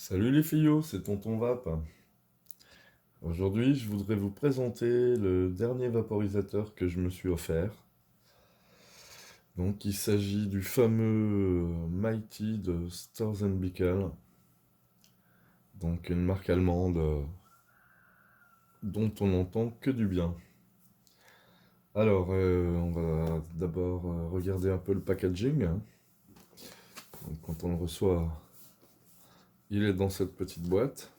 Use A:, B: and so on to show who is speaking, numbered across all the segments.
A: Salut les fillots, c'est Tonton Vap. Aujourd'hui, je voudrais vous présenter le dernier vaporisateur que je me suis offert. Donc, il s'agit du fameux Mighty de Storz Bickel. Donc, une marque allemande dont on n'entend que du bien. Alors, on va d'abord regarder un peu le packaging. Donc, quand on le reçoit, il est dans cette petite boîte.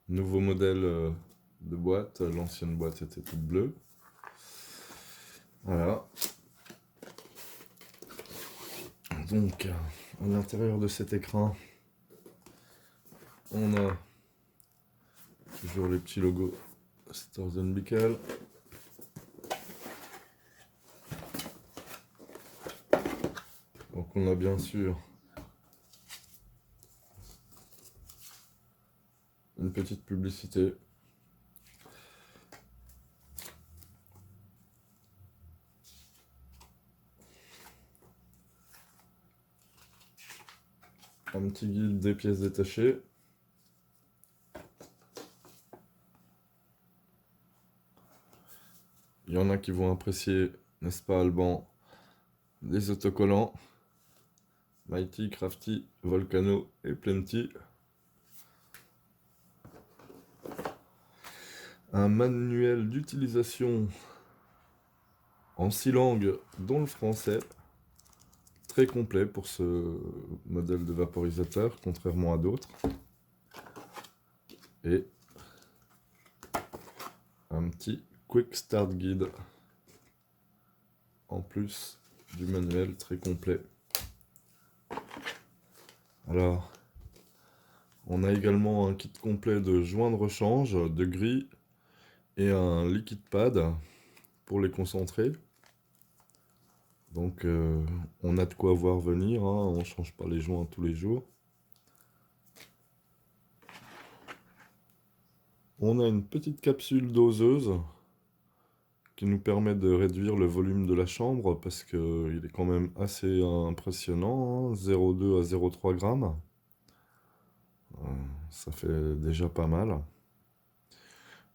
A: Nouveau modèle de boîte, l'ancienne boîte était toute bleue. Voilà. Donc, à l'intérieur de cet écran, on a toujours les petits logos Storz Bickel. Donc, on a bien sûr une petite publicité. Un petit guide des pièces détachées. Il y en a qui vont apprécier, n'est-ce pas, Alban, les autocollants. Mighty, Crafty, Volcano et Plenty. Un manuel d'utilisation en 6 langues, dont le français. Très complet pour ce modèle de vaporisateur, contrairement à d'autres. Et un petit Quick Start Guide en plus du manuel très complet. Alors, on a également un kit complet de joints de rechange, de gris et un liquide pad pour les concentrer. Donc, on a de quoi voir venir, hein, on ne change pas les joints tous les jours. On a une petite capsule doseuse qui nous permet de réduire le volume de la chambre parce qu'il est quand même assez impressionnant, hein, 0,2 à 0,3 grammes. Ça fait déjà pas mal.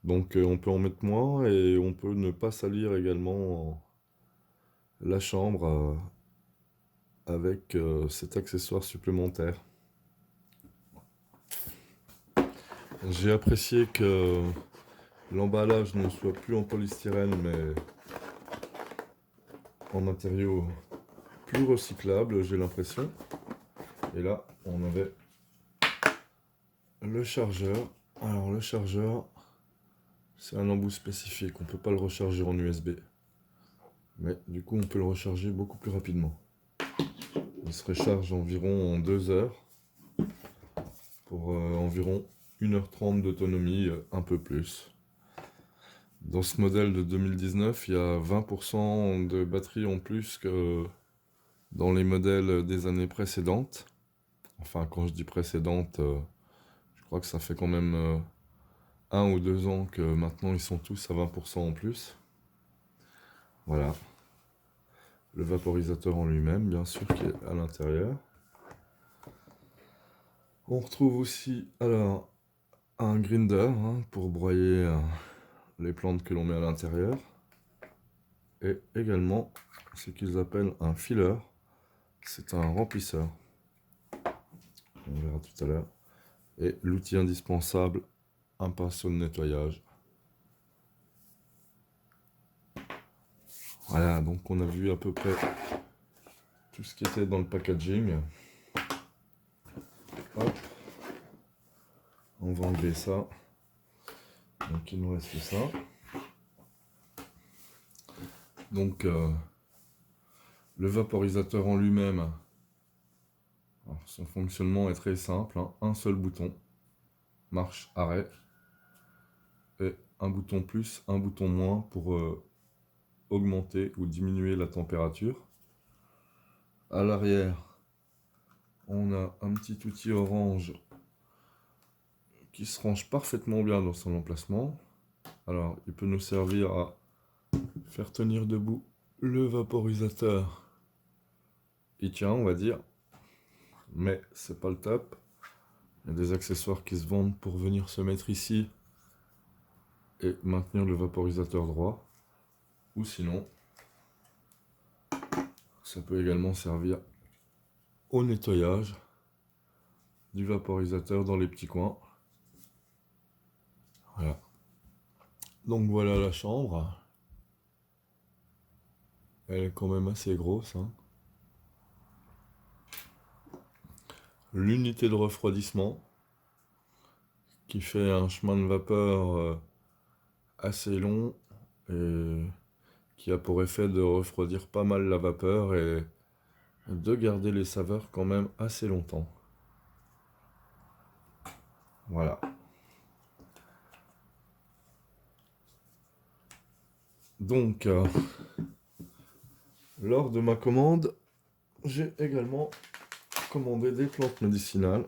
A: Donc on peut en mettre moins et on peut ne pas salir également la chambre avec cet accessoire supplémentaire. J'ai apprécié que l'emballage ne soit plus en polystyrène mais en matériaux plus recyclables, j'ai l'impression. Et là, on avait le chargeur. Alors le chargeur, c'est un embout spécifique, on ne peut pas le recharger en USB. Mais du coup, on peut le recharger beaucoup plus rapidement. Il se recharge environ en 2 heures pour environ 1h30 d'autonomie, un peu plus. Dans ce modèle de 2019, il y a 20% de batterie en plus que dans les modèles des années précédentes. Enfin, quand je dis précédentes, je crois que ça fait quand même 1 ou 2 ans que maintenant ils sont tous à 20% en plus. Voilà. Le vaporisateur en lui-même, bien sûr, qui est à l'intérieur. On retrouve aussi alors un grinder, hein, pour broyer les plantes que l'on met à l'intérieur. Et également ce qu'ils appellent un filler. C'est un remplisseur. On verra tout à l'heure. Et l'outil indispensable, un pinceau de nettoyage. Voilà, donc on a vu à peu près tout ce qui était dans le packaging. Hop. On va enlever ça. Donc il nous reste ça. Donc le vaporisateur en lui-même, son fonctionnement est très simple, hein. Un seul bouton, marche arrêt, et un bouton plus, un bouton moins pour augmenter ou diminuer la température. À l'arrière, on a un petit outil orange qui se range parfaitement bien dans son emplacement. Alors, il peut nous servir à faire tenir debout le vaporisateur. Il tient, on va dire, mais c'est pas le top. Il y a des accessoires qui se vendent pour venir se mettre ici et maintenir le vaporisateur droit. Ou sinon, ça peut également servir au nettoyage du vaporisateur dans les petits coins. Voilà. Donc voilà la chambre. Elle est quand même assez grosse, hein. L'unité de refroidissement qui fait un chemin de vapeur assez long et qui a pour effet de refroidir pas mal la vapeur et de garder les saveurs quand même assez longtemps. Voilà. Donc, lors de ma commande, j'ai également commandé des plantes médicinales.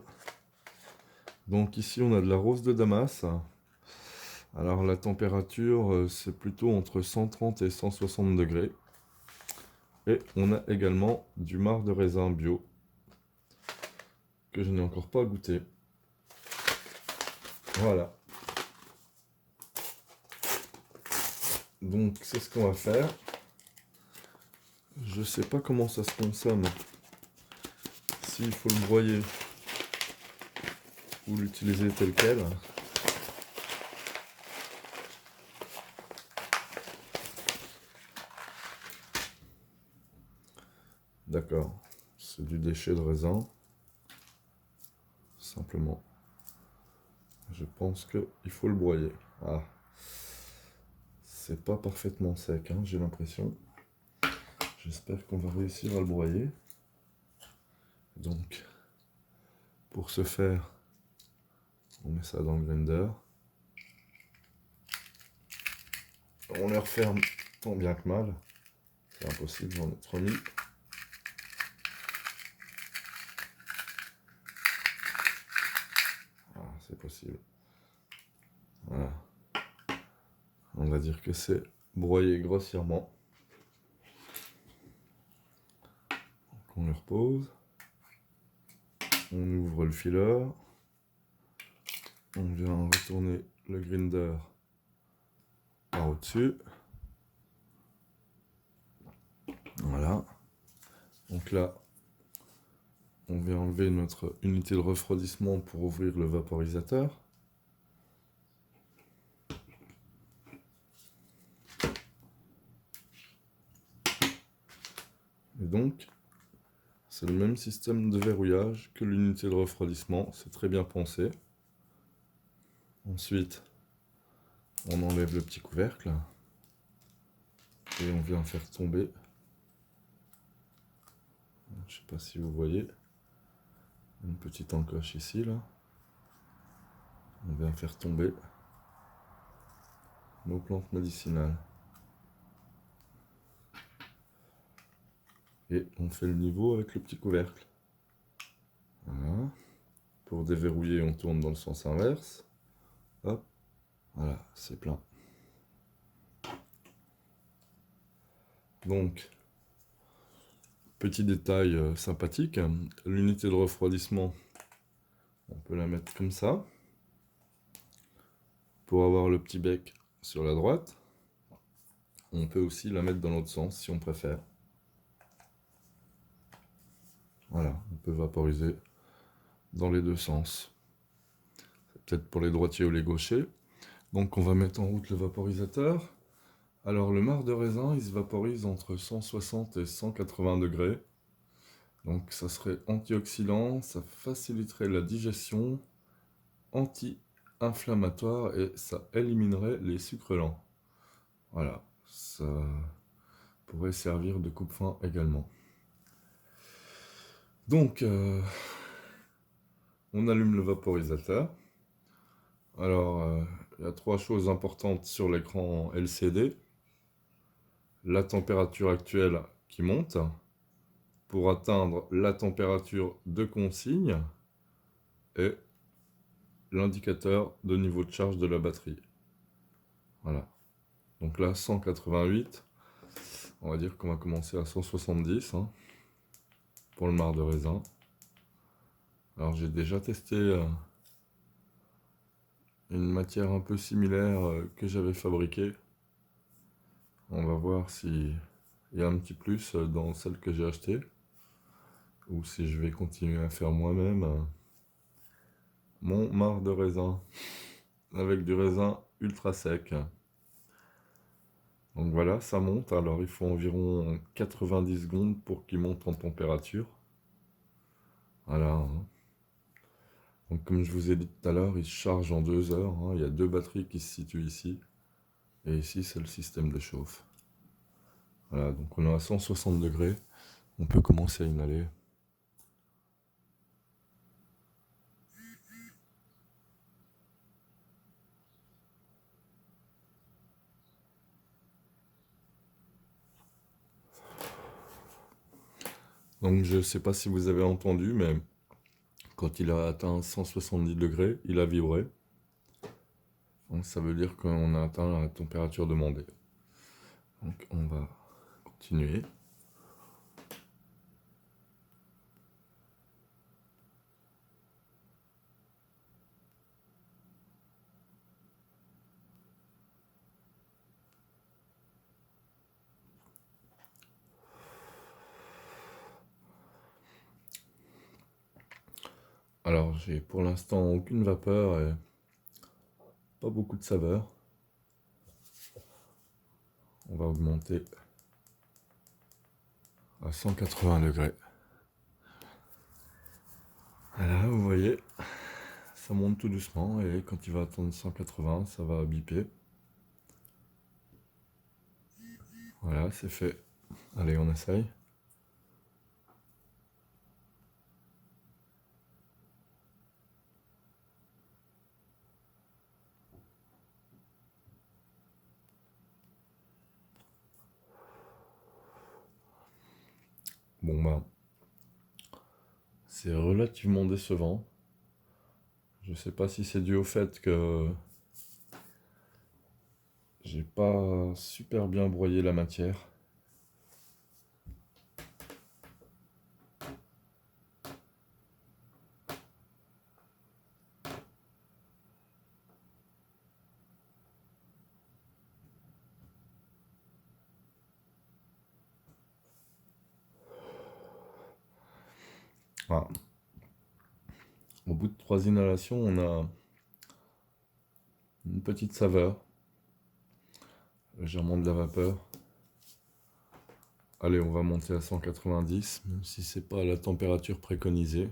A: Donc ici, on a de la rose de Damas. Alors la température, c'est plutôt entre 130 et 160 degrés. Et on a également du marc de raisin bio, que je n'ai encore pas goûté. Voilà. Donc c'est ce qu'on va faire. Je sais pas comment ça se consomme. S'il faut le broyer ou l'utiliser tel quel. D'accord. C'est du déchet de raisin. Simplement. Je pense qu'il faut le broyer. Ah. C'est pas parfaitement sec, hein, j'ai l'impression. J'espère qu'on va réussir à le broyer. Donc, pour ce faire, on met ça dans le grinder. On le referme tant bien que mal. C'est impossible d'en être remis. Ah, c'est possible. Voilà. On va dire que c'est broyé grossièrement. Donc on le repose. On ouvre le fileur. On vient retourner le grinder par au-dessus. Voilà. Donc là, on vient enlever notre unité de refroidissement pour ouvrir le vaporisateur. Et donc, c'est le même système de verrouillage que l'unité de refroidissement. C'est très bien pensé. Ensuite, on enlève le petit couvercle. Et on vient faire tomber. Je ne sais pas si vous voyez. Une petite encoche ici, là. On vient faire tomber nos plantes médicinales. Et on fait le niveau avec le petit couvercle. Voilà. Pour déverrouiller, on tourne dans le sens inverse. Hop. Voilà, c'est plein. Donc, petit détail sympathique, l'unité de refroidissement, on peut la mettre comme ça, pour avoir le petit bec sur la droite. On peut aussi la mettre dans l'autre sens si on préfère. Voilà, on peut vaporiser dans les deux sens. C'est peut-être pour les droitiers ou les gauchers. Donc on va mettre en route le vaporisateur. Alors le marc de raisin, il se vaporise entre 160 et 180 degrés. Donc ça serait antioxydant, ça faciliterait la digestion, anti-inflammatoire et ça éliminerait les sucres lents. Voilà, ça pourrait servir de coupe-faim également. Donc, on allume le vaporisateur. Alors, il y a trois choses importantes sur l'écran LCD. La température actuelle qui monte pour atteindre la température de consigne et l'indicateur de niveau de charge de la batterie. Voilà. Donc là, 188. On va dire qu'on va commencer à 170 hein, pour le marc de raisin. Alors j'ai déjà testé une matière un peu similaire que j'avais fabriquée. On va voir s'il y a un petit plus dans celle que j'ai achetée, ou si je vais continuer à faire moi-même mon marc de raisin avec du raisin ultra sec. Donc voilà, ça monte. Alors il faut environ 90 secondes pour qu'il monte en température. Voilà, hein. Donc comme je vous ai dit tout à l'heure, il se charge en 2 heures, hein. Il y a 2 batteries qui se situent ici. Et ici, c'est le système de chauffe. Voilà, donc on est à 160 degrés. On peut commencer à inhaler. Donc je ne sais pas si vous avez entendu, mais quand il a atteint 170 degrés, il a vibré. Donc ça veut dire qu'on a atteint la température demandée. Donc on va continuer. Alors j'ai pour l'instant aucune vapeur et pas beaucoup de saveur. On va augmenter à 180 degrés. Voilà, vous voyez, ça monte tout doucement et quand il va atteindre 180, ça va biper. Voilà, c'est fait. Allez, on essaye. Bon bah, c'est relativement décevant. Je sais pas si c'est dû au fait que j'ai pas super bien broyé la matière. Voilà. Au bout de 3 inhalations, on a une petite saveur, légèrement de la vapeur. Allez, on va monter à 190, même si c'est pas la température préconisée.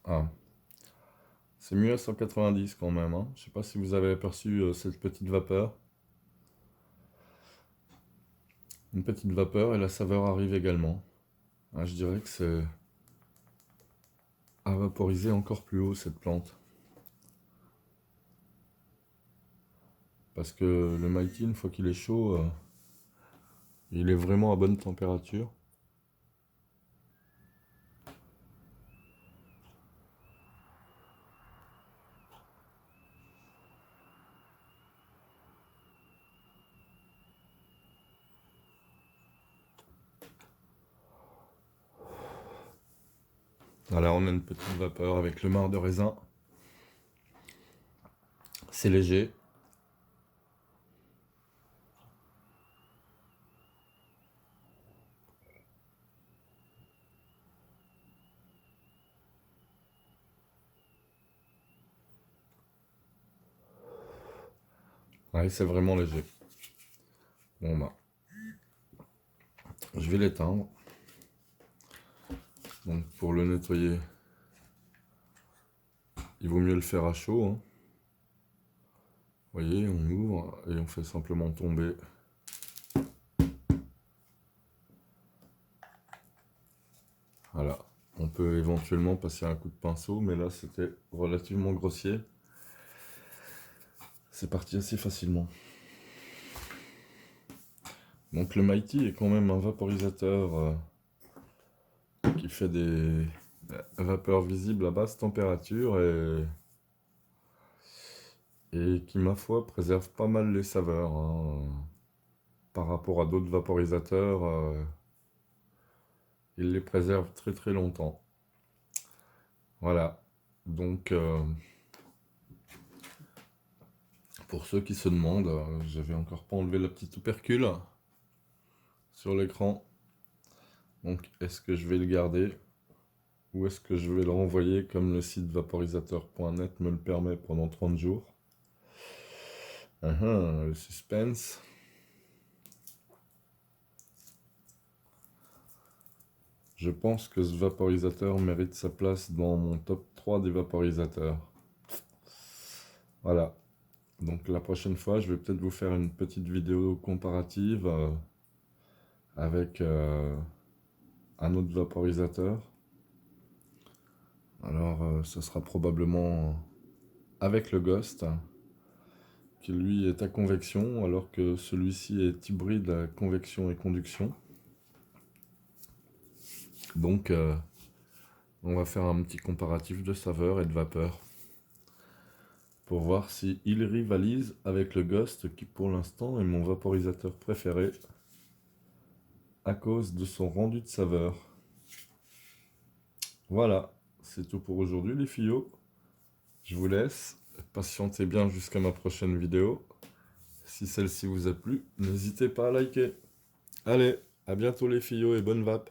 A: Ah, c'est mieux à 190 quand même, hein. Je sais pas si vous avez aperçu cette petite vapeur. Une petite vapeur et la saveur arrive également. Ah, je dirais que c'est à vaporiser encore plus haut cette plante. Parce que le Mighty, une fois qu'il est chaud, il est vraiment à bonne température. Voilà, on a une petite vapeur avec le marc de raisin. C'est léger. Ouais, c'est vraiment léger. Bon bah, je vais l'éteindre. Donc pour le nettoyer, il vaut mieux le faire à chaud, hein. Vous voyez, on ouvre et on fait simplement tomber. Voilà, on peut éventuellement passer un coup de pinceau, mais là c'était relativement grossier. C'est parti assez facilement. Donc le Mighty est quand même un vaporisateur qui fait des vapeurs visibles à basse température et qui, ma foi, préserve pas mal les saveurs, hein. Par rapport à d'autres vaporisateurs, il les préserve très très longtemps. Voilà. Donc, pour ceux qui se demandent, j'avais encore pas enlevé la petite tubercule sur l'écran. Donc, est-ce que je vais le garder ou est-ce que je vais le renvoyer comme le site vaporisateur.net me le permet pendant 30 jours? Le suspense. Je pense que ce vaporisateur mérite sa place dans mon top 3 des vaporisateurs. Voilà. Donc la prochaine fois, je vais peut-être vous faire une petite vidéo comparative avec un autre vaporisateur. Alors, ce sera probablement avec le Ghost, qui lui est à convection, alors que celui-ci est hybride à convection et conduction. Donc, on va faire un petit comparatif de saveur et de vapeur, pour voir si il rivalise avec le Ghost, qui pour l'instant est mon vaporisateur préféré, à cause de son rendu de saveur. Voilà, c'est tout pour aujourd'hui les fillots. Je vous laisse, patientez bien jusqu'à ma prochaine vidéo. Si celle-ci vous a plu, n'hésitez pas à liker. Allez, à bientôt les fillots et bonne vape.